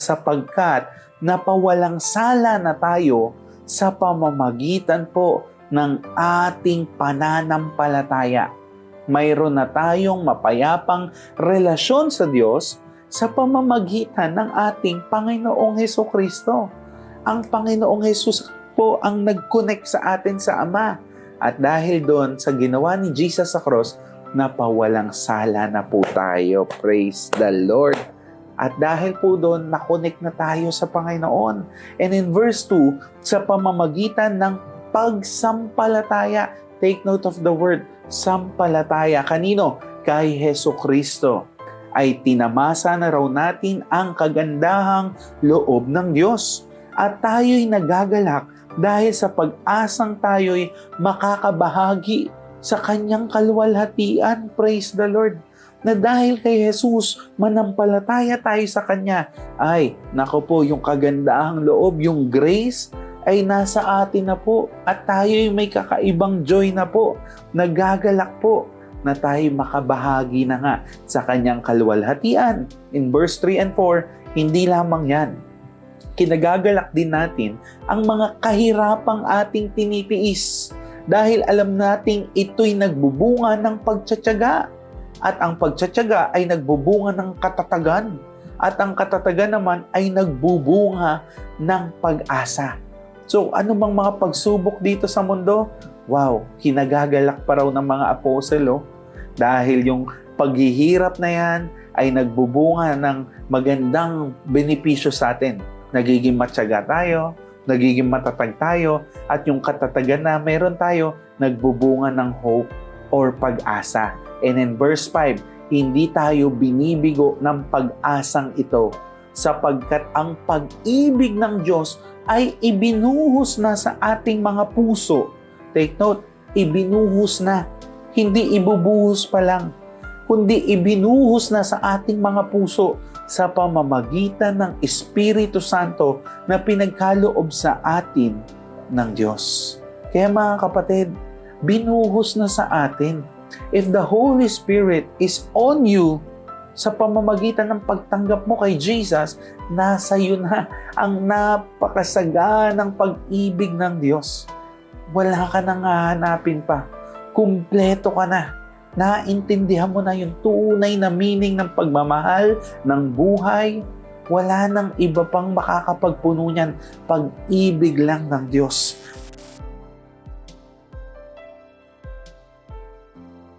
sapagkat napawalang sala na tayo sa pamamagitan po ng ating pananampalataya. Mayroon na tayong mapayapang relasyon sa Diyos sa pamamagitan ng ating Panginoong Hesukristo. Ang Panginoong Hesus po ang nag-connect sa atin sa Ama. At dahil doon sa ginawa ni Jesus sa cross, napawalang sala na po tayo. Praise the Lord. At dahil po doon, nakonect na tayo sa Panginoon. And in verse 2, sa pamamagitan ng pagsampalataya, take note of the word, sampalataya. Kanino? Kay Hesukristo. Ay tinamasa na raw natin ang kagandahang loob ng Diyos. At tayo'y nagagalak dahil sa pag-asang tayo'y makakabahagi sa kanyang kaluwalhatian. Praise the Lord. Na dahil kay Jesus, manampalataya tayo sa Kanya. Ay, nako po, yung kagandahang loob, yung grace, ay nasa atin na po. At tayo'y may kakaibang joy na po. Nagagalak po na tayo makabahagi na nga sa Kanyang kaluwalhatian. In verse 3 and 4, hindi lamang yan. Kinagagalak din natin ang mga kahirapang ating tinitiis. Dahil alam nating ito'y nagbubunga ng pagtsatsaga. At ang pagtsatsaga ay nagbubunga ng katatagan. At ang katatagan naman ay nagbubunga ng pag-asa. So, ano bang mga pagsubok dito sa mundo? Wow, kinagagalak pa raw ng mga apostol. Dahil yung paghihirap na yan ay nagbubunga ng magandang benepisyo sa atin. Nagiging matyaga tayo, nagiging matatag tayo, at yung katatagan na meron tayo, nagbubunga ng hope or pag-asa. And in verse 5, hindi tayo binibigo ng pag-asang ito sapagkat ang pag-ibig ng Diyos ay ibinuhos na sa ating mga puso. Take note, ibinuhos na. Hindi ibubuhos pa lang, kundi ibinuhos na sa ating mga puso sa pamamagitan ng Espiritu Santo na pinagkaloob sa atin ng Diyos. Kaya mga kapatid, binuhos na sa atin. If the Holy Spirit is on you, sa pamamagitan ng pagtanggap mo kay Jesus, nasa iyo na ang napakasaganang pag-ibig ng Diyos. Wala ka nang hahanapin pa. Kumpleto ka na. Naintindihan mo na yung tunay na meaning ng pagmamahal, ng buhay. Wala nang iba pang makakapagpuno niyan. Pag-ibig lang ng Diyos.